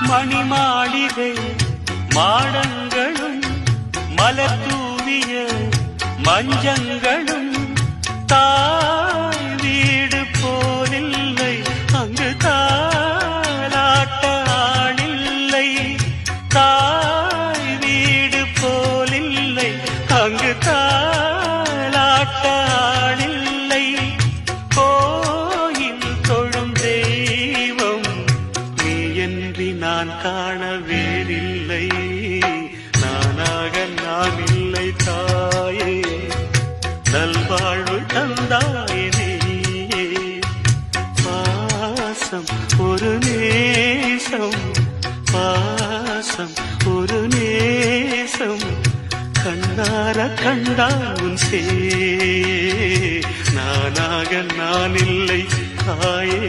மணிமாளிகை மாடங்களும் மலர் தூவிய மஞ்சங்களும் தாய் வீடு போலில்லை, அங்கு தாலாட்ட ஆளில்லை. தாய் வீடு போலில்லை, அங்கு தாலாட்ட ஆளில்லை. கோயில் தொழும் தெய்வம் நீ என்று நான் காண வேறில்லை. நானாக நான் இல்லை தாயே, நல்வாழ்வு தந்தாயே. பாசம் ஒரு நேசம், பாசம் ஒரு நேசம், கண்ணார கண்டான் சே. நானாக நான் இல்லை தாயே.